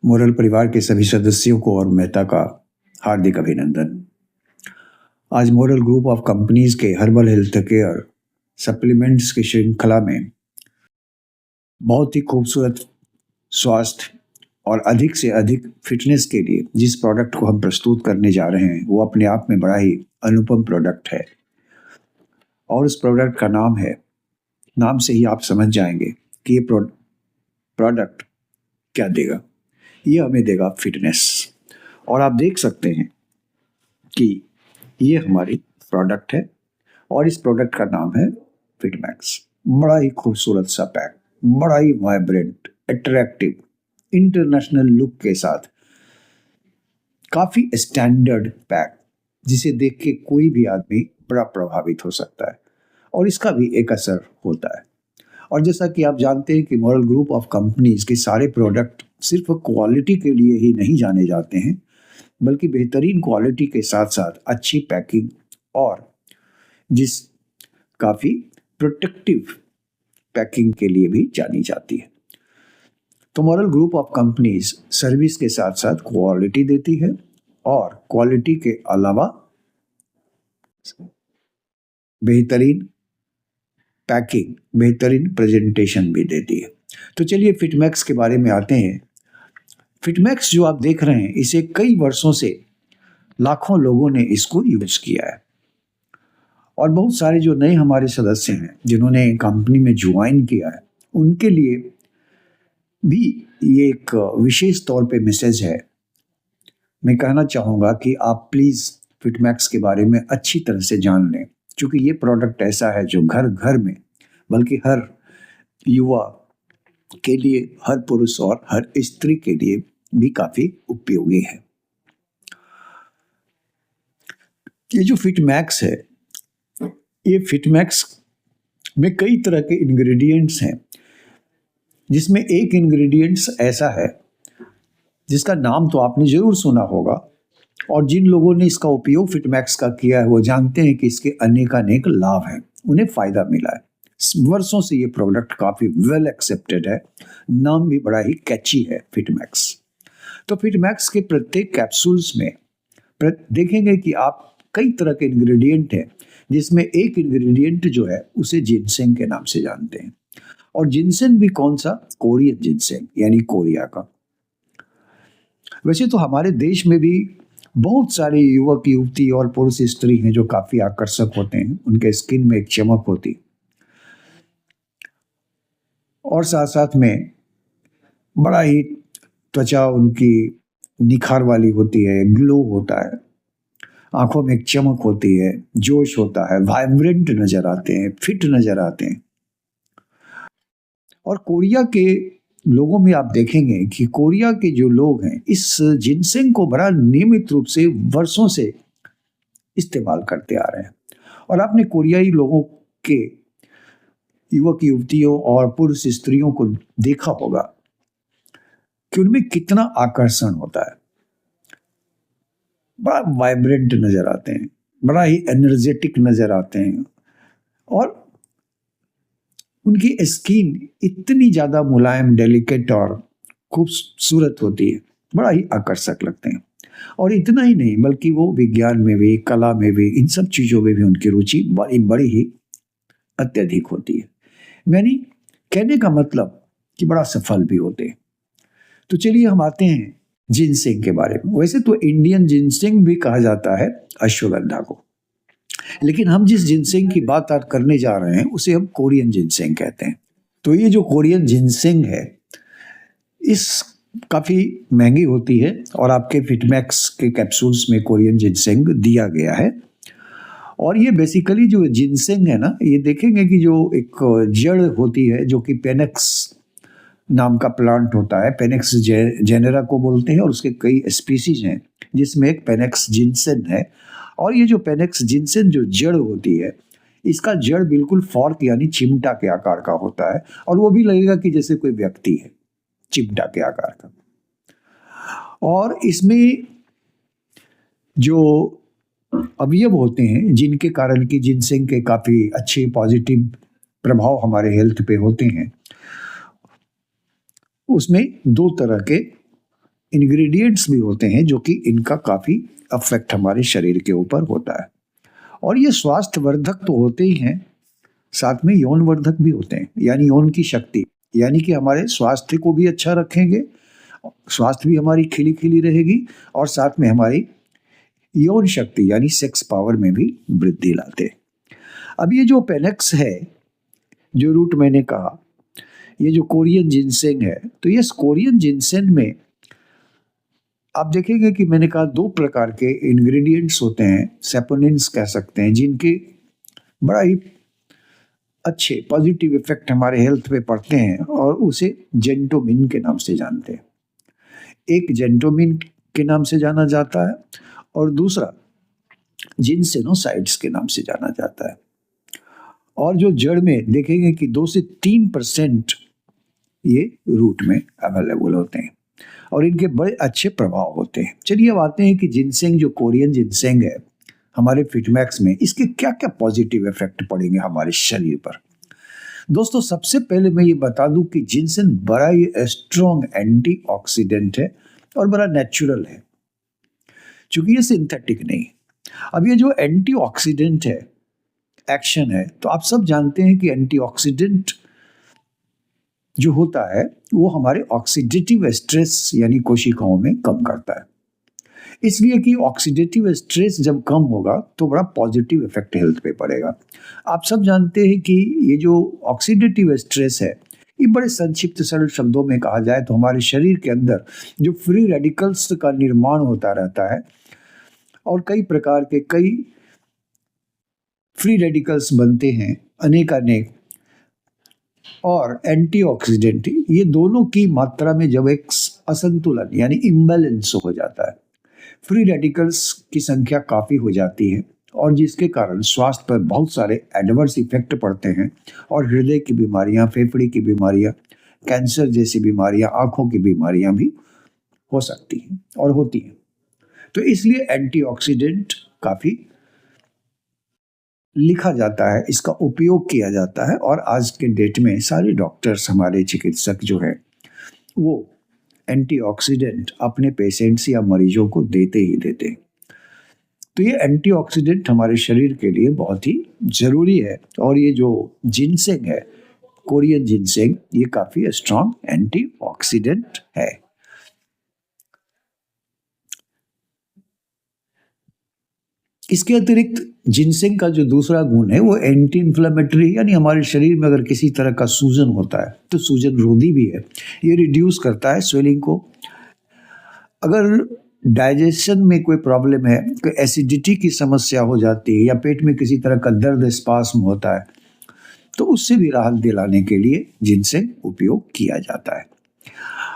Moral परिवार के सभी सदस्यों को और मेहता का हार्दिक अभिनंदन। आज मोरल ग्रुप ऑफ कंपनीज के हर्बल हेल्थ केयर सप्लीमेंट्स की श्रृंखला में बहुत ही खूबसूरत स्वास्थ्य और अधिक से अधिक फिटनेस के लिए जिस प्रोडक्ट को हम प्रस्तुत करने जा रहे हैं वो अपने आप में बड़ा ही अनुपम प्रोडक्ट है। और उस प्रोडक्ट का नाम है, नाम से ही आप समझ जाएंगे कि ये प्रोडक्ट क्या देगा। ये हमें देगा फिटनेस। और आप देख सकते हैं कि ये हमारी प्रोडक्ट है और इस प्रोडक्ट का नाम है फिटमैक्स। बड़ा ही खूबसूरत सा पैक, बड़ा ही वाइब्रेंट, अट्रैक्टिव, इंटरनेशनल लुक के साथ काफी स्टैंडर्ड पैक, जिसे देख के कोई भी आदमी बड़ा प्रभावित हो सकता है और इसका भी एक असर होता है। और जैसा कि आप जानते हैं कि मोरल ग्रुप ऑफ कंपनीज के सारे प्रोडक्ट सिर्फ क्वालिटी के लिए ही नहीं जाने जाते हैं, बल्कि बेहतरीन क्वालिटी के साथ साथ अच्छी पैकिंग और जिस काफ़ी प्रोटेक्टिव पैकिंग के लिए भी जानी जाती है। तो moral group of companies service के साथ साथ क्वालिटी देती है और क्वालिटी के अलावा बेहतरीन पैकिंग, बेहतरीन प्रेजेंटेशन भी देती है। तो चलिए फिटमैक्स के बारे में आते हैं। फिटमैक्स जो आप देख रहे हैं, इसे कई वर्षों से लाखों लोगों ने इसको यूज किया है और बहुत सारे जो नए हमारे सदस्य हैं जिन्होंने कंपनी में ज्वाइन किया है, उनके लिए भी ये एक विशेष तौर पे मैसेज है। मैं कहना चाहूँगा कि आप प्लीज़ फिटमैक्स के बारे में अच्छी तरह से जान लें, क्योंकि ये प्रोडक्ट ऐसा है जो घर घर में, बल्कि हर युवा के लिए, हर पुरुष और हर स्त्री के लिए भी काफ़ी उपयोगी है। ये जो फिटमैक्स है, ये फिटमैक्स में कई तरह के इंग्रेडिएंट्स हैं, जिसमें एक इंग्रेडिएंट्स ऐसा है जिसका नाम तो आपने ज़रूर सुना होगा और जिन लोगों ने इसका उपयोग फिटमैक्स का किया है वो जानते हैं कि इसके अनेकानेक लाभ हैं, उन्हें फ़ायदा मिला है। वर्षों से ये प्रोडक्ट काफ़ी वेल एक्सेप्टेड है, नाम भी बड़ा ही कैची है फिटमैक्स। तो फिटमैक्स के प्रत्येक कैप्सूल्स में देखेंगे कि आप कई तरह के इंग्रेडिएंट हैं, जिसमें एक इंग्रेडिएंट जो है उसे जिनसेंग के नाम से जानते हैं। और जिनसेंग भी कौन सा? कोरियन जिनसेंग, यानी कोरिया का। वैसे तो हमारे देश में भी बहुत सारे युवक युवती और पुरुष स्त्री हैं जो काफ़ी आकर्षक होते हैं, उनके स्किन में एक चमक होती और साथ साथ में बड़ा ही त्वचा उनकी निखार वाली होती है, ग्लो होता है, आंखों में एक चमक होती है, जोश होता है, वाइब्रेंट नजर आते हैं, फिट नजर आते हैं। और कोरिया के लोगों में आप देखेंगे कि कोरिया के जो लोग हैं इस जिनसेंग को बड़ा नियमित रूप से वर्षों से इस्तेमाल करते आ रहे हैं। और आपने कोरियाई लोगों के युवक युवतियों और पुरुष स्त्रियों को देखा होगा कि उनमें कितना आकर्षण होता है, बड़ा वाइब्रेंट नजर आते हैं, बड़ा ही एनर्जेटिक नजर आते हैं और उनकी स्किन इतनी ज़्यादा मुलायम, डेलिकेट और खूबसूरत होती है, बड़ा ही आकर्षक लगते हैं। और इतना ही नहीं, बल्कि वो विज्ञान में भी, कला में भी, इन सब चीज़ों में भी उनकी रुचि बड़ी ही अत्यधिक होती है। यानी कहने का मतलब कि बड़ा सफल भी होते हैं। तो चलिए हम आते हैं जिनसेंग के बारे में। वैसे तो इंडियन जिनसेंग भी कहा जाता है अश्वगंधा को, लेकिन हम जिस जिनसेंग की बात आज करने जा रहे हैं उसे हम कोरियन जिनसेंग कहते हैं। तो ये जो कोरियन जिनसेंग है, इस काफ़ी महंगी होती है और आपके फिटमैक्स के कैप्सूल्स में कोरियन जिनसेंग दिया गया है। और ये बेसिकली जो जिनसेंग है ना, ये देखेंगे कि जो एक जड़ होती है जो कि पेनेक्स नाम का प्लांट होता है, पेनेक्स जेनेरा को बोलते हैं, और उसके कई स्पीसीज हैं जिसमें एक पेनेक्स जिनसेन है। और ये जो पेनेक्स जिनसेन जो जड़ होती है, इसका जड़ बिल्कुल फॉर्क यानी चिमटा के आकार का होता है और वो भी लगेगा कि जैसे कोई व्यक्ति है, चिमटा के आकार का। और इसमें जो अवयव होते हैं जिनके कारण कि जिनसेंग के काफ़ी अच्छे पॉजिटिव प्रभाव हमारे हेल्थ पे होते हैं, उसमें दो तरह के इंग्रेडिएंट्स भी होते हैं जो कि इनका काफ़ी अफेक्ट हमारे शरीर के ऊपर होता है। और ये स्वास्थ्यवर्धक तो होते ही हैं, साथ में यौनवर्धक भी होते हैं, यानी यौन की शक्ति, यानी कि हमारे स्वास्थ्य को भी अच्छा रखेंगे, स्वास्थ्य भी हमारी खिली खिली रहेगी, और साथ में हमारी यौन शक्ति यानी सेक्स पावर में भी वृद्धि लाते हैं। अब ये जो पेनेक्स है, जो रूट मैंने कहा, ये जो कोरियन जिनसेंग है, तो ये कोरियन जिनसेंग में आप देखेंगे कि मैंने कहा 2 प्रकार के इंग्रेडिएंट्स होते हैं, सेपोनिन्स कह सकते हैं, जिनके बड़ा ही अच्छे पॉजिटिव इफेक्ट हमारे हेल्थ पे पड़ते हैं, और उसे जेंटोमिन के नाम से जानते हैं। एक जेंटोमिन के नाम से जाना जाता है और दूसरा जिनसेनोसाइड्स के नाम से जाना जाता है। और जो जड़ में देखेंगे कि 2 से 3% ये रूट में अवेलेबल होते हैं और इनके बड़े अच्छे प्रभाव होते हैं। चलिए अब आते हैं कि जिनसेंग, जो कोरियन जिनसेंग है हमारे फिटमैक्स में, इसके क्या क्या पॉजिटिव इफेक्ट पड़ेंगे हमारे शरीर पर। दोस्तों, सबसे पहले मैं ये बता दूं कि जिनसेंग बड़ा ही स्ट्रॉन्ग एंटीऑक्सीडेंट है और बड़ा नेचुरल है, क्योंकि ये सिंथेटिक नहीं। अब ये जो एंटीऑक्सीडेंट है, एक्शन है, तो आप सब जानते हैं कि एंटीऑक्सीडेंट जो होता है वो हमारे ऑक्सीडेटिव स्ट्रेस यानी कोशिकाओं में कम करता है। इसलिए कि ऑक्सीडेटिव स्ट्रेस जब कम होगा तो बड़ा पॉजिटिव इफेक्ट हेल्थ पे पड़ेगा। आप सब जानते हैं कि ये जो ऑक्सीडेटिव स्ट्रेस है, ये बड़े संक्षिप्त सरल शब्दों में कहा जाए तो हमारे शरीर के अंदर जो फ्री रेडिकल्स का निर्माण होता रहता है और कई प्रकार के कई फ्री रेडिकल्स बनते हैं अनेक, और एंटीऑक्सीडेंट, ये दोनों की मात्रा में जब एक असंतुलन यानी इम्बैलेंस हो जाता है, फ्री रेडिकल्स की संख्या काफ़ी हो जाती है, और जिसके कारण स्वास्थ्य पर बहुत सारे एडवर्स इफेक्ट पड़ते हैं और हृदय की बीमारियां, फेफड़े की बीमारियां, कैंसर जैसी बीमारियां, आँखों की बीमारियां भी हो सकती हैं और होती हैं। तो इसलिए एंटीऑक्सीडेंट काफ़ी लिखा जाता है, इसका उपयोग किया जाता है, और आज के डेट में सारे डॉक्टर्स, हमारे चिकित्सक जो है वो एंटीऑक्सीडेंट अपने पेशेंट्स या मरीजों को देते ही देते हैं। तो ये एंटीऑक्सीडेंट हमारे शरीर के लिए बहुत ही ज़रूरी है, और ये जो जिनसेंग है, कोरियन जिनसेंग, ये काफ़ी स्ट्रॉन्ग एंटीऑक्सीडेंट है। इसके अतिरिक्त जिनसेंग का जो दूसरा गुण है वो एंटी इन्फ्लेमेटरी, यानी हमारे शरीर में अगर किसी तरह का सूजन होता है तो सूजन रोधी भी है, ये रिड्यूस करता है स्वेलिंग को। अगर डाइजेशन में कोई प्रॉब्लम है, कोई एसिडिटी की समस्या हो जाती है या पेट में किसी तरह का दर्द स्पास्म होता है, तो उससे भी राहत दिलाने के लिए जिनसेंग उपयोग किया जाता है।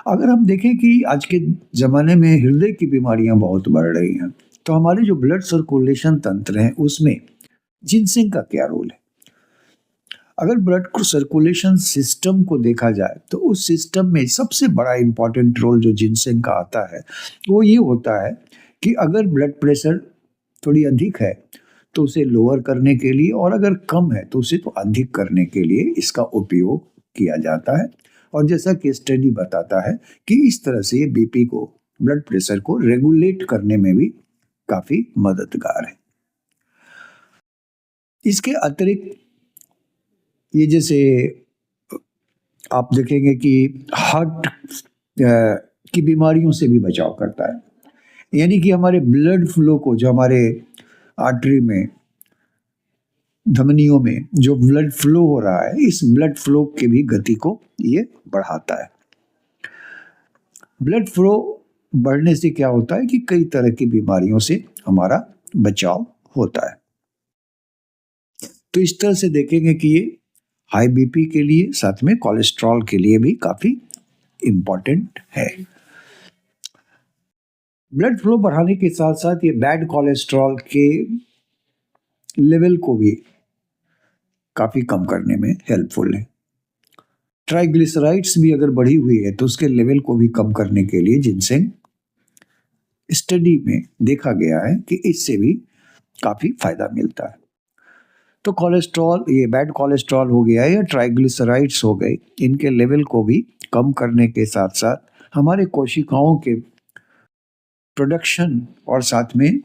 अगर हम देखें कि आज के ज़माने में हृदय की बीमारियां बहुत बढ़ रही हैं, तो हमारे जो ब्लड सर्कुलेशन तंत्र है उसमें जिनसेंग का क्या रोल है। अगर ब्लड सर्कुलेशन सिस्टम को देखा जाए तो उस सिस्टम में सबसे बड़ा इंपॉर्टेंट रोल जो जिनसेंग का आता है वो ये होता है कि अगर ब्लड प्रेशर थोड़ी अधिक है तो उसे लोअर करने के लिए, और अगर कम है तो उसे तो अधिक करने के लिए इसका उपयोग किया जाता है। और जैसा कि स्टडी बताता है कि इस तरह से ये बीपी को, ब्लड प्रेशर को रेगुलेट करने में भी काफी मददगार है। इसके अतिरिक्त ये जैसे आप देखेंगे कि हार्ट की बीमारियों से भी बचाव करता है, यानी कि हमारे ब्लड फ्लो को, जो हमारे आर्टरी में, धमनियों में जो ब्लड फ्लो हो रहा है, इस ब्लड फ्लो की भी गति को ये बढ़ाता है। ब्लड फ्लो बढ़ने से क्या होता है कि कई तरह की बीमारियों से हमारा बचाव होता है। तो इस तरह से देखेंगे कि ये हाई बीपी के लिए, साथ में कोलेस्ट्रॉल के लिए भी काफी इंपॉर्टेंट है। ब्लड फ्लो बढ़ाने के साथ साथ ये बैड कोलेस्ट्रॉल के लेवल को भी काफी कम करने में हेल्पफुल है। ट्राइग्लिसराइड्स भी अगर बढ़ी हुई है तो उसके लेवल को भी कम करने के लिए जिनसेंग स्टडी में देखा गया है कि इससे भी काफी फायदा मिलता है। तो कोलेस्ट्रॉल, ये बैड कोलेस्ट्रॉल हो गया या ट्राइग्लिसराइड्स हो गए, इनके लेवल को भी कम करने के साथ साथ हमारे कोशिकाओं के प्रोडक्शन और साथ में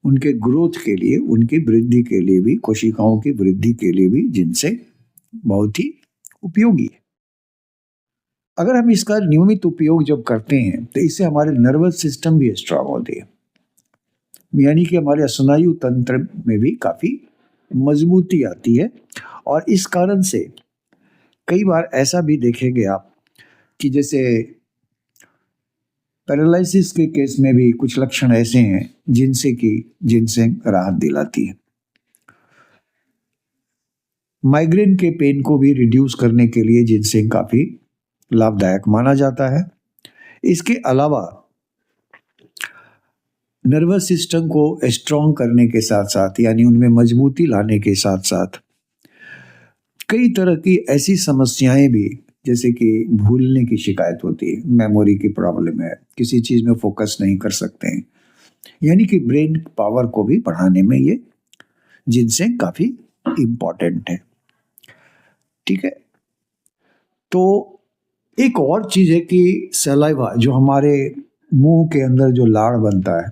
उनके ग्रोथ के लिए, उनकी वृद्धि के लिए भी, कोशिकाओं की वृद्धि के लिए भी जिनसेंग बहुत ही उपयोगी है। अगर हम इसका नियमित उपयोग जब करते हैं तो इससे हमारे नर्वस सिस्टम भी स्ट्रांग होती है, यानी कि हमारे स्नायु तंत्र में भी काफ़ी मजबूती आती है। और इस कारण से कई बार ऐसा भी देखेंगे आप कि जैसे पैरालिसिस के केस में भी कुछ लक्षण ऐसे हैं जिनसे कि जिनसेंग राहत दिलाती है। माइग्रेन के पेन को भी रिड्यूस करने के लिए जिनसेंग काफ़ी लाभदायक माना जाता है। इसके अलावा नर्वस सिस्टम को स्ट्रॉन्ग करने के साथ साथ, यानी उनमें मजबूती लाने के साथ साथ, कई तरह की ऐसी समस्याएं भी, जैसे कि भूलने की शिकायत होती है, मेमोरी की प्रॉब्लम है, किसी चीज़ में फोकस नहीं कर सकते हैं, यानी कि ब्रेन पावर को भी बढ़ाने में ये जिनसेंग काफ़ी इम्पॉर्टेंट है। ठीक है, तो एक और चीज़ है कि सलाइवा, जो हमारे मुंह के अंदर जो लाड़ बनता है,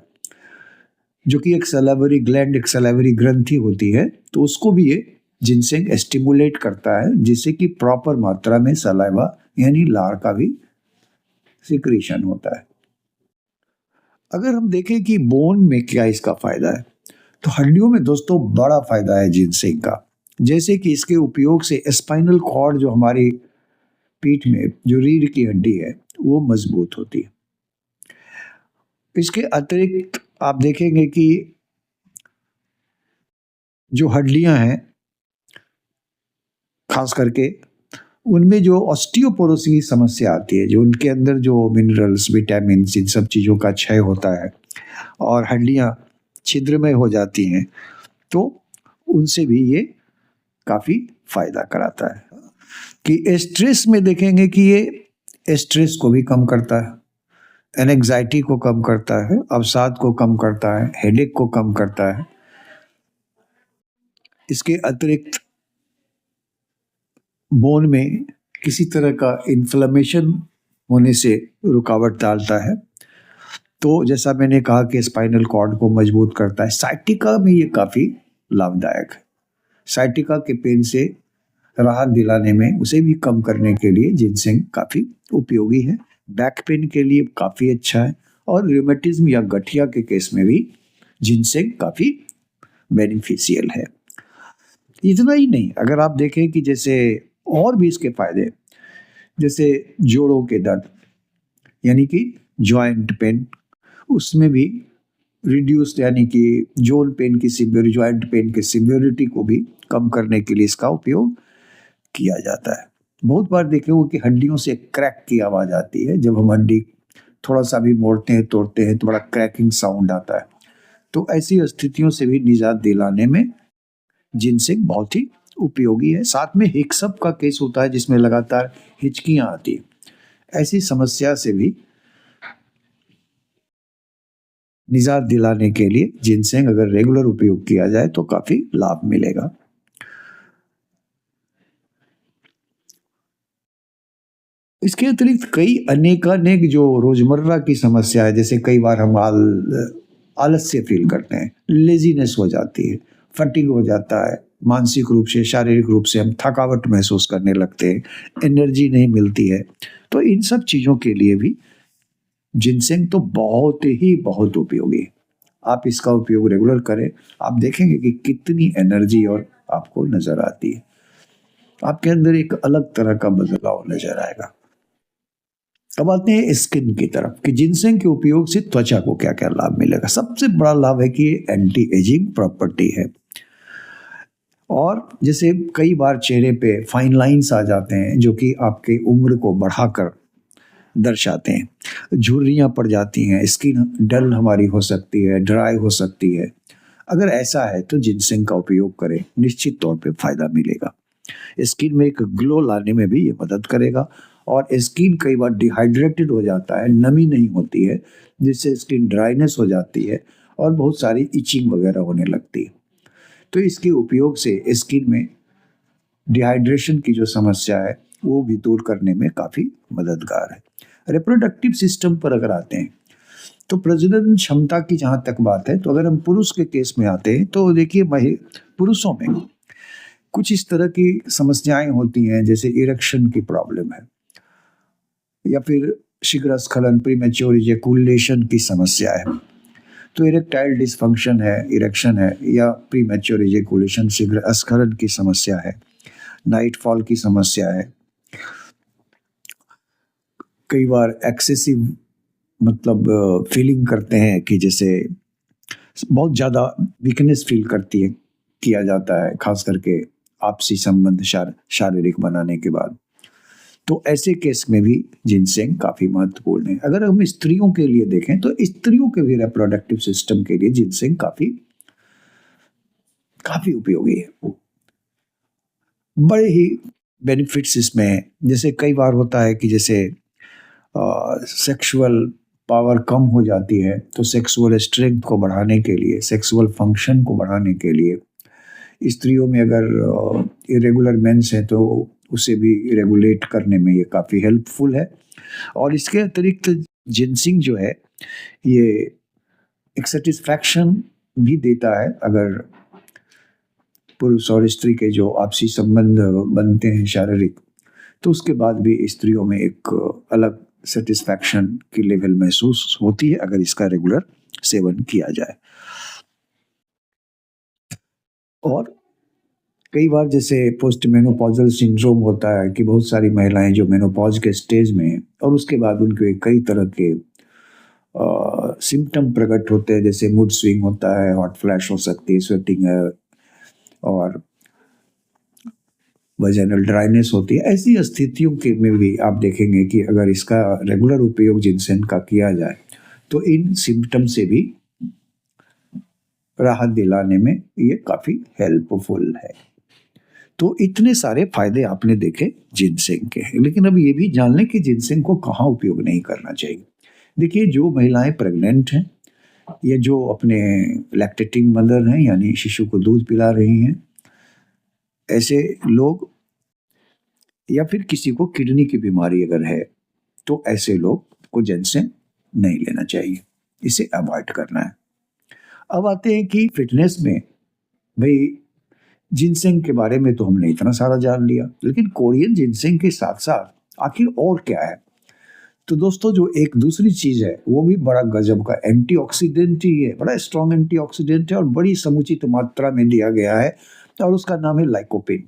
जो कि एक सलाइवरी ग्लैंड, एक सलाइवरी ग्रंथि होती है, तो उसको भी ये जिनसेंग स्टिमुलेट करता है, जिससे कि प्रॉपर मात्रा में सलाइवा यानी लार का भी सिक्रीशन होता है। अगर हम देखें कि बोन में क्या इसका फायदा है, तो हड्डियों में दोस्तों बड़ा फायदा है जिनसेंग का। जैसे कि इसके उपयोग से स्पाइनल कॉर्ड, जो हमारी पीठ में जो रीढ़ की हड्डी है, वो मजबूत होती है। इसके अतिरिक्त आप देखेंगे कि जो हड्डियां हैं, खास करके उनमें जो ऑस्टियोपोरोसिस की समस्या आती है, जो उनके अंदर जो मिनरल्स, विटामिन, इन सब चीज़ों का क्षय होता है और हड्डियां छिद्रमय हो जाती हैं, तो उनसे भी ये काफ़ी फायदा कराता है। कि स्ट्रेस में देखेंगे कि ये स्ट्रेस को भी कम करता है, एंग्जाइटी को कम करता है, अवसाद को कम करता है, हेडेक को कम करता है। इसके अतिरिक्त बोन में किसी तरह का इन्फ्लेमेशन होने से रुकावट डालता है। तो जैसा मैंने कहा कि स्पाइनल कॉर्ड को मजबूत करता है। साइटिका में ये काफ़ी लाभदायक है। साइटिका के पेन से राहत दिलाने में, उसे भी कम करने के लिए जिनसेंग काफ़ी उपयोगी है। बैक पेन के लिए काफ़ी अच्छा है और रूमेटिज्म या गठिया के केस में भी जिनसेंग काफ़ी बेनिफिशियल है। इतना ही नहीं, अगर आप देखें कि जैसे और भी इसके फायदे, जैसे जोड़ों के दर्द यानी कि जॉइंट पेन, उसमें भी रिड्यूस, यानी कि जोन पेन की सिवियर, जॉइंट पेन की सिवियरिटी को भी कम करने के लिए इसका उपयोग किया जाता है। बहुत बार देखे हो कि हड्डियों से क्रैक की आवाज़ आती है, जब हम हड्डी थोड़ा सा भी मोड़ते हैं, तोड़ते हैं, तो बड़ा क्रैकिंग साउंड आता है। तो ऐसी स्थितियों से भी निजात दिलाने में जिनसेंग बहुत ही उपयोगी है। साथ में हिक्सअप का केस होता है, जिसमें लगातार हिचकियां आती है। ऐसी समस्या से भी निजात दिलाने के लिए जिनसेंग अगर रेगुलर उपयोग किया जाए तो काफी लाभ मिलेगा। इसके अतिरिक्त कई अनेक जो रोजमर्रा की समस्या है, जैसे कई बार हम आलस्य फील करते हैं, लेजीनेस हो जाती है, फटीग हो जाता है, मानसिक रूप से, शारीरिक रूप से हम थकावट महसूस करने लगते हैं, एनर्जी नहीं मिलती है, तो इन सब चीज़ों के लिए भी जिनसेंग तो बहुत उपयोगी है। आप इसका उपयोग रेगुलर करें, आप देखेंगे कि कितनी एनर्जी और आपको नजर आती है। आपके अंदर एक अलग तरह का बदलाव नजर आएगा। अब आते हैं स्किन की तरफ कि जिनसेंग के उपयोग से त्वचा को क्या क्या लाभ मिलेगा। सबसे बड़ा लाभ है कि ये एंटी एजिंग प्रॉपर्टी है। और जैसे कई बार चेहरे पे फाइन लाइंस आ जाते हैं, जो कि आपके उम्र को बढ़ाकर दर्शाते हैं, झुर्रियाँ पड़ जाती हैं, स्किन डल हमारी हो सकती है, ड्राई हो सकती है। अगर ऐसा है तो जिनसेंग का उपयोग करें, निश्चित तौर पे फायदा मिलेगा। स्किन में एक ग्लो लाने में भी ये मदद करेगा। और स्किन कई बार डिहाइड्रेटेड हो जाता है, नमी नहीं होती है, जिससे स्किन ड्राइनेस हो जाती है और बहुत सारी इचिंग वगैरह होने लगती है। तो इसके उपयोग से स्किन में डिहाइड्रेशन की जो समस्या है वो भी दूर करने में काफ़ी मददगार है। रिप्रोडक्टिव सिस्टम पर अगर आते हैं तो प्रजनन क्षमता की जहाँ तक बात है, तो अगर हम पुरुष के केस में आते हैं तो देखिए पुरुषों में कुछ इस तरह की समस्याएं होती हैं, जैसे इरेक्शन की प्रॉब्लम है या फिर शीघ्र स्खलन प्रीमेच्योर इजैकुलेशन की समस्या है। तो इरेक्टाइल डिसफंक्शन है, इरेक्शन है, या प्रीमेच्योर इजैकुलेशन शीघ्र स्खलन की समस्या है, नाइट फॉल की समस्या है। कई बार एक्सेसिव मतलब फीलिंग करते हैं कि जैसे बहुत ज़्यादा वीकनेस फील करती है, किया जाता है, खास करके आपसी संबंध शारीरिक बनाने के बाद। तो ऐसे केस में भी जिनसेंग काफ़ी महत्वपूर्ण है। अगर हम स्त्रियों के लिए देखें तो स्त्रियों के भी रिप्रोडक्टिव सिस्टम के लिए जिनसेंग काफ़ी काफ़ी उपयोगी है। बड़े ही बेनिफिट्स इसमें हैं। जैसे कई बार होता है कि जैसे सेक्सुअल पावर कम हो जाती है, तो सेक्सुअल स्ट्रेंथ को बढ़ाने के लिए, सेक्सुअल फंक्शन को बढ़ाने के लिए, स्त्रियों में अगर इरेगुलर मेंस हैं तो उसे भी रेगुलेट करने में ये काफ़ी हेल्पफुल है। और इसके अतिरिक्त जिनसिंग जो है ये एक सेटिस्फैक्शन भी देता है। अगर पुरुष और स्त्री के जो आपसी संबंध बनते हैं शारीरिक, तो उसके बाद भी स्त्रियों में एक अलग सेटिस्फैक्शन की लेवल महसूस होती है अगर इसका रेगुलर सेवन किया जाए। और कई बार जैसे पोस्ट मेनोपॉजल सिंड्रोम होता है कि बहुत सारी महिलाएं जो मेनोपॉज के स्टेज में हैं और उसके बाद उनके कई तरह के सिम्टम प्रकट होते हैं, जैसे मूड स्विंग होता है, हॉट फ्लैश हो सकती है, स्वेटिंग है, और वजाइनल ड्राइनेस होती है। ऐसी स्थितियों के में भी आप देखेंगे कि अगर इसका रेगुलर उपयोग जिनसेन का किया जाए तो इन सिम्टम से भी राहत दिलाने में ये काफ़ी हेल्पफुल है। तो इतने सारे फायदे आपने देखे जिनसेंग के हैं, लेकिन अब ये भी जान लें कि जिनसेंग को कहाँ उपयोग नहीं करना चाहिए। देखिए, जो महिलाएं प्रेग्नेंट हैं या जो अपने लैक्टेटिंग मदर हैं यानी शिशु को दूध पिला रही हैं, ऐसे लोग, या फिर किसी को किडनी की बीमारी अगर है, तो ऐसे लोग को जिनसेंग नहीं लेना चाहिए, इसे अवॉइड करना है। अब आते हैं कि फिटनेस में, भाई जिनसेंग के बारे में तो हमने इतना सारा जान लिया, लेकिन कोरियन जिनसेंग के साथ साथ आखिर और क्या है? तो दोस्तों, जो एक दूसरी चीज है वो भी बड़ा गजब का एंटीऑक्सीडेंट ही है, बड़ा स्ट्रॉन्ग एंटीऑक्सीडेंट है और बड़ी समुचित मात्रा में दिया गया है, और उसका नाम है लाइकोपिन।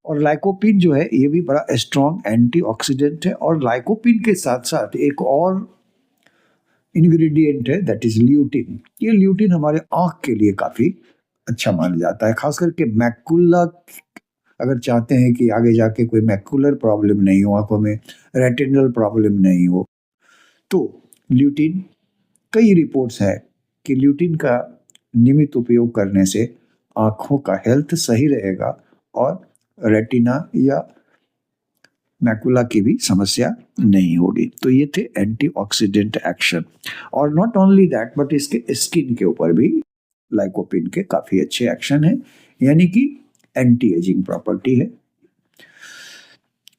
और लाइकोपिन जो है ये भी बड़ा स्ट्रॉन्ग एंटीऑक्सीडेंट है, और लाइकोपिन के साथ साथ एक और इंग्रेडिएंट है, दैट इज ल्यूटिन। ये ल्यूटिन हमारे आंख के लिए काफी अच्छा माना जाता है, खास करके मैकुला। अगर चाहते हैं कि आगे जाके कोई मैकुलर प्रॉब्लम नहीं हो, आंखों में रेटिनल प्रॉब्लम नहीं हो, तो ल्यूटिन, कई रिपोर्ट्स है कि ल्यूटिन का नियमित उपयोग करने से आंखों का हेल्थ सही रहेगा और रेटिना या मैकुला की भी समस्या नहीं होगी। तो ये थे एंटीऑक्सीडेंट एक्शन। और नॉट ओनली दैट, बट इसके स्किन के ऊपर भी लाइकोपिन के काफी अच्छे एक्शन है, यानी कि एंटी एजिंग प्रॉपर्टी है।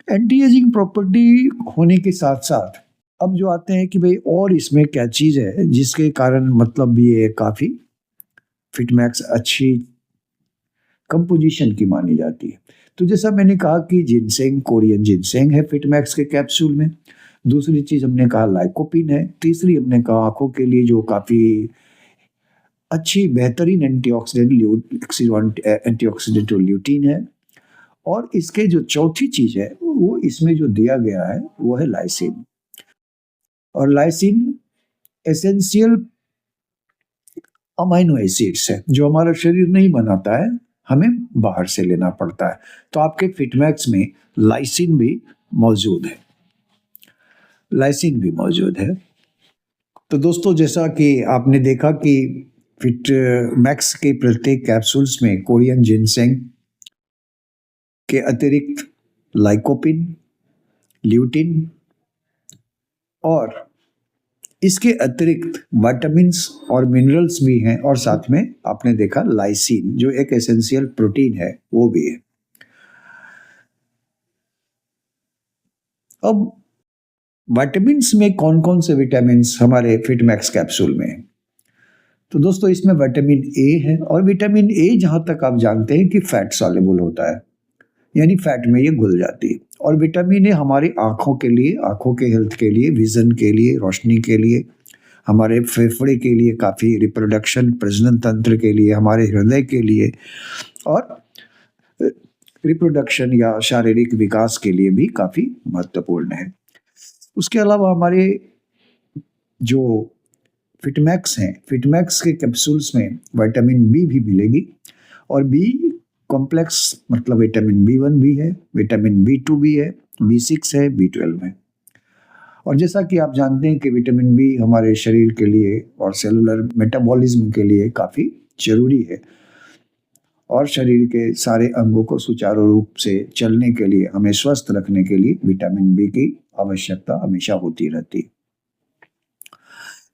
एंटी एजिंग प्रॉपर्टी होने के साथ साथ अब जो आते हैं कि भाई और इसमें क्या चीज है जिसके कारण मतलब ये काफी फिटमैक्स अच्छी कंपोजिशन की मानी जाती है। तो जैसा मैंने कहा कि जिनसेंग, कोरियन जिनसेंग है फिटमैक्स के कैप्सूल में। दूसरी चीज हमने कहा लाइकोपिन है। तीसरी हमने कहा आंखों के लिए जो काफी अच्छी बेहतरीन एंटीऑक्सीडेंट ल्यूटिन है। और इसके जो चौथी चीज है वो इसमें जो दिया गया है वो है लाइसिन। और लाइसिन एसेंशियल अमाइनो एसिड्स है जो हमारा शरीर नहीं बनाता है, हमें बाहर से लेना पड़ता है। तो आपके फिटमैक्स में लाइसिन भी मौजूद है, लाइसिन भी मौजूद है। तो दोस्तों, जैसा कि आपने देखा कि फिटमैक्स के प्रत्येक कैप्सूल्स में कोरियन जिनसेंग के अतिरिक्त लाइकोपिन, ल्यूटिन और इसके अतिरिक्त विटामिन्स और मिनरल्स भी हैं, और साथ में आपने देखा लाइसिन जो एक एसेंशियल प्रोटीन है वो भी है। अब विटामिन्स में कौन कौन से विटामिन्स हमारे फिटमैक्स कैप्सूल में हैं? तो दोस्तों इसमें विटामिन ए है, और विटामिन ए जहाँ तक आप जानते हैं कि फैट सॉल्युबल होता है, यानी फैट में ये घुल जाती है। और विटामिन ए हमारी आँखों के लिए, आँखों के हेल्थ के लिए, विज़न के लिए, रोशनी के लिए, हमारे फेफड़े के लिए काफ़ी, रिप्रोडक्शन प्रजनन तंत्र के लिए, हमारे हृदय के लिए, और रिप्रोडक्शन या शारीरिक विकास के लिए भी काफ़ी महत्वपूर्ण है। उसके अलावा हमारे जो फिटमैक्स हैं, फिटमैक्स के कैप्सूल्स में विटामिन बी भी मिलेगी, और बी कॉम्प्लेक्स मतलब विटामिन बी वन भी है, विटामिन बी टू भी है, बी सिक्स है, बी ट्वेल्व है। और जैसा कि आप जानते हैं कि विटामिन बी हमारे शरीर के लिए और सेलुलर मेटाबॉलिज्म के लिए काफ़ी जरूरी है, और शरीर के सारे अंगों को सुचारू रूप से चलने के लिए, हमें स्वस्थ रखने के लिए विटामिन बी की आवश्यकता हमेशा होती रहती है।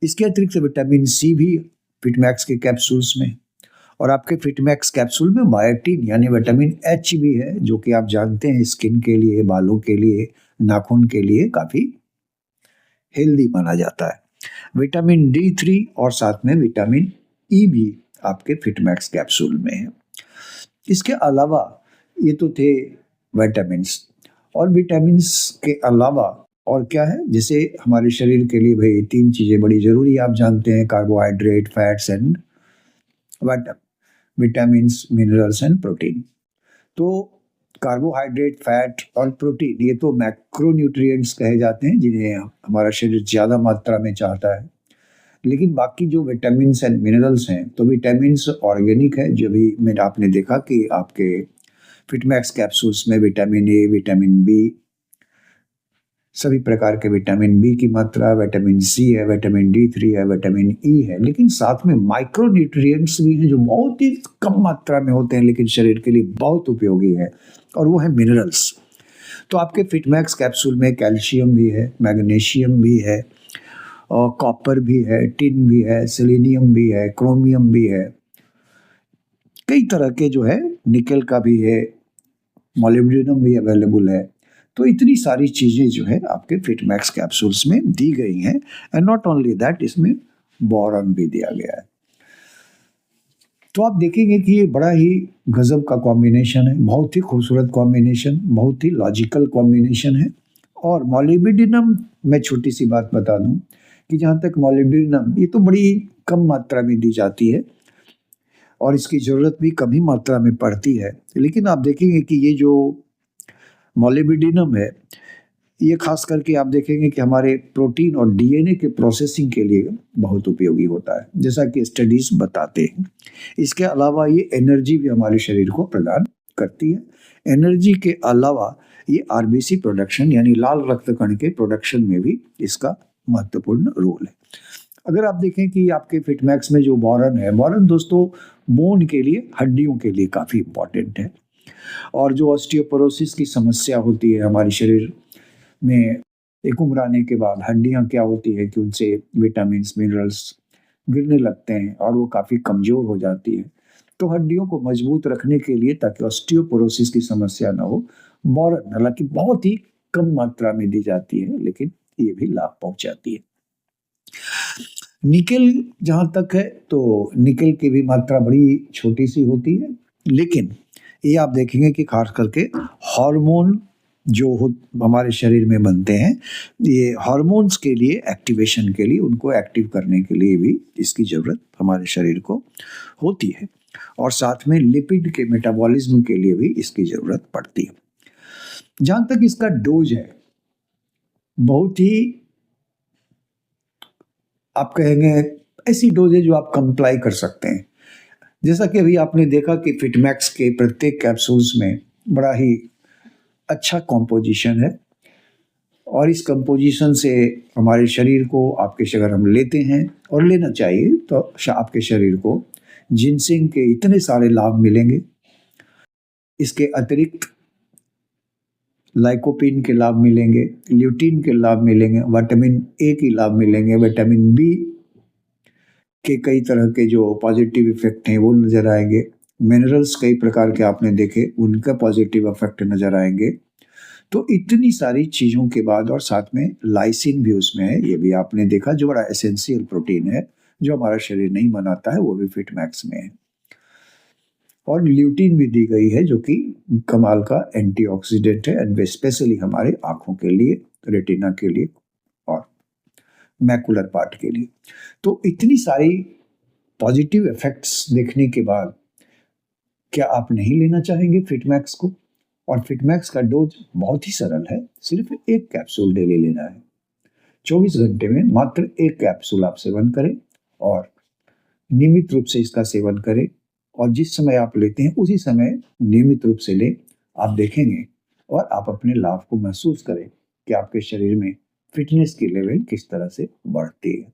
इसके अतिरिक्त विटामिन सी भी फिटमैक्स के कैप्सूल्स में, और आपके फिटमैक्स कैप्सूल में बायोटिन यानी विटामिन एच भी है, जो कि आप जानते हैं स्किन के लिए, बालों के लिए, नाखून के लिए काफ़ी हेल्दी माना जाता है। विटामिन डी थ्री और साथ में विटामिन ई भी आपके फिटमैक्स कैप्सूल में है। इसके अलावा ये तो थे विटामिन्स, और विटामिन्स के अलावा और क्या है, जैसे हमारे शरीर के लिए भाई तीन चीज़ें बड़ी ज़रूरी है, आप जानते हैं, carbohydrate, fats and vitamins, minerals and protein. तो कार्बोहाइड्रेट, फैट और प्रोटीन ये तो मैक्रोन्यूट्रिएंट्स कहे जाते हैं, जिन्हें हमारा शरीर ज़्यादा मात्रा में चाहता है। लेकिन बाकी जो विटामिन्स एंड मिनरल्स हैं, तो विटामिन्स ऑर्गेनिक है, जो भी मैंने आपने देखा कि आपके फिटमैक्स कैप्सूल्स में विटामिन ए, विटामिन बी, सभी प्रकार के विटामिन बी की मात्रा, विटामिन सी है, विटामिन डी थ्री है, विटामिन ई है, लेकिन साथ में माइक्रो न्यूट्रिएंट्स भी हैं जो बहुत ही कम मात्रा में होते हैं लेकिन शरीर के लिए बहुत उपयोगी है, और वो है मिनरल्स। तो आपके फिटमैक्स कैप्सूल में कैल्शियम भी है, मैग्नीशियम भी है, और कॉपर भी है, टिन भी है, सेलेनियम भी है, क्रोमियम भी है, कई तरह के जो है, निकेल का भी है, मोलिब्डेनम भी अवेलेबल है। तो इतनी सारी चीज़ें जो है आपके फिटमैक्स कैप्सूल्स में दी गई हैं, एंड नॉट ओनली दैट, इसमें बोरॉन भी दिया गया है। तो आप देखेंगे कि ये बड़ा ही गजब का कॉम्बिनेशन है, बहुत ही खूबसूरत कॉम्बिनेशन, बहुत ही लॉजिकल कॉम्बिनेशन है। और मोलिब्डेनम, मैं छोटी सी बात बता दूं कि जहाँ तक मोलिब्डेनम, ये तो बड़ी कम मात्रा में दी जाती है और इसकी ज़रूरत भी कम ही मात्रा में पड़ती है, लेकिन आप देखेंगे कि ये जो मोलिब्डेनम है, ये खास करके आप देखेंगे कि हमारे प्रोटीन और डीएनए के प्रोसेसिंग के लिए बहुत उपयोगी होता है, जैसा कि स्टडीज बताते हैं। इसके अलावा ये एनर्जी भी हमारे शरीर को प्रदान करती है। एनर्जी के अलावा ये आरबीसी प्रोडक्शन यानी लाल रक्त कण के प्रोडक्शन में भी इसका महत्वपूर्ण रोल है। अगर आप देखें कि आपके फिटमैक्स में जो बोरॉन है, बोरॉन दोस्तों बोन के लिए, हड्डियों के लिए काफ़ी इम्पॉर्टेंट है। और जो ऑस्टियोपोरोसिस की समस्या होती है हमारे शरीर में, एक उम्र आने के बाद हड्डियां क्या होती है कि उनसे विटामिन्स, मिनरल्स गिरने लगते हैं और वो काफ़ी कमज़ोर हो जाती है। तो हड्डियों को मजबूत रखने के लिए, ताकि ऑस्टियोपोरोसिस की समस्या ना हो, बोरॉन हालांकि बहुत ही कम मात्रा में दी जाती है, लेकिन ये भी लाभ पहुंचाती है। निकेल जहाँ तक है, तो निकेल की भी मात्रा बड़ी छोटी सी होती है, लेकिन ये आप देखेंगे कि खास करके हार्मोन जो हमारे शरीर में बनते हैं, ये हार्मोन्स के लिए, एक्टिवेशन के लिए, उनको एक्टिव करने के लिए भी इसकी ज़रूरत हमारे शरीर को होती है, और साथ में लिपिड के मेटाबॉलिज्म के लिए भी इसकी ज़रूरत पड़ती है। जहाँ तक इसका डोज है, बहुत ही, आप कहेंगे ऐसी डोज है जो आप कंप्लाई कर सकते हैं। जैसा कि अभी आपने देखा कि फिटमैक्स के प्रत्येक कैप्सूल्स में बड़ा ही अच्छा कॉम्पोजिशन है, और इस कंपोजिशन से हमारे शरीर को, आपके अगर हम लेते हैं और लेना चाहिए, तो आपके शरीर को जिनसिंग के इतने सारे लाभ मिलेंगे। इसके अतिरिक्त लाइकोपिन के लाभ मिलेंगे, ल्यूटीन के लाभ मिलेंगे, विटामिन ए के लाभ मिलेंगे, विटामिन बी के कई तरह के जो पॉजिटिव इफेक्ट हैं वो नज़र आएंगे, मिनरल्स कई प्रकार के आपने देखे, उनका पॉजिटिव इफेक्ट नज़र आएंगे। तो इतनी सारी चीज़ों के बाद और साथ में लाइसिन भी उसमें है, ये भी आपने देखा, जो बड़ा एसेंशियल प्रोटीन है जो हमारा शरीर नहीं बनाता है, वो भी फिटमैक्स में है। और ल्यूटीन भी दी गई है जो कि कमाल का एंटीऑक्सीडेंट है, एंड स्पेशली हमारे आंखों के लिए, रेटिना के लिए और मैकुलर पार्ट के लिए। तो इतनी सारी पॉजिटिव इफेक्ट्स देखने के बाद क्या आप नहीं लेना चाहेंगे फिटमैक्स को? और फिटमैक्स का डोज बहुत ही सरल है, सिर्फ एक कैप्सूल डेली लेना है। 24 घंटे में मात्र एक कैप्सूल आप सेवन करें और नियमित रूप से इसका सेवन करें, और जिस समय आप लेते हैं उसी समय नियमित रूप से लें। आप देखेंगे और आप अपने लाभ को महसूस करें कि आपके शरीर में फिटनेस की लेवल किस तरह से बढ़ती है।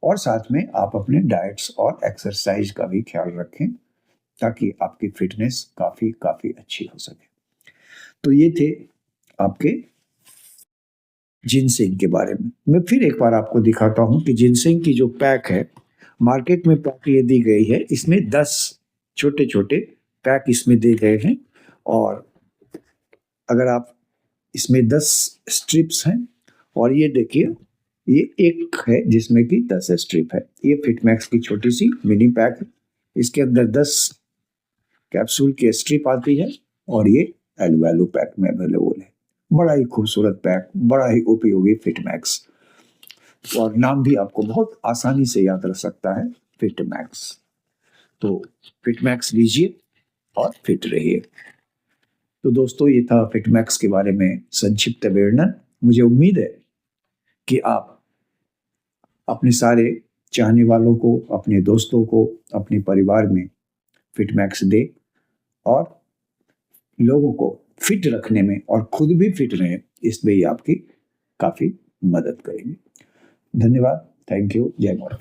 और साथ में आप अपने डाइट्स और एक्सरसाइज का भी ख्याल रखें ताकि आपकी फिटनेस काफ़ी काफ़ी अच्छी हो सके। तो ये थे आपके जिनसेंग के बारे में। मैं फिर एक बार आपको दिखाता हूँ कि जिनसेंग की जो पैक है, मार्केट में पैक ये दी गई है, इसमें 10 छोटे छोटे पैक इसमें दिए गए हैं। और अगर आप इसमें 10 स्ट्रिप्स हैं, और ये देखिए ये एक है जिसमें कि 10 स्ट्रिप है। ये फिटमैक्स की छोटी सी मिनी पैक है, इसके अंदर 10 कैप्सूल की स्ट्रिप आती है और ये एड वैल्यू पैक में अवेलेबल है। बड़ा ही खूबसूरत पैक, बड़ा ही उपयोगी फिटमैक्स, और नाम भी आपको बहुत आसानी से याद रख सकता है, फिटमैक्स। तो फिटमैक्स लीजिए और फिट रहिए। तो दोस्तों ये था फिटमैक्स के बारे में संक्षिप्त वर्णन। मुझे उम्मीद है कि आप अपने सारे चाहने वालों को, अपने दोस्तों को, अपने परिवार में फिटमैक्स दें और लोगों को फिट रखने में और खुद भी फिट रहें, इसमें ही आपकी काफ़ी मदद करेंगे। धन्यवाद, थैंक यू, जय माता।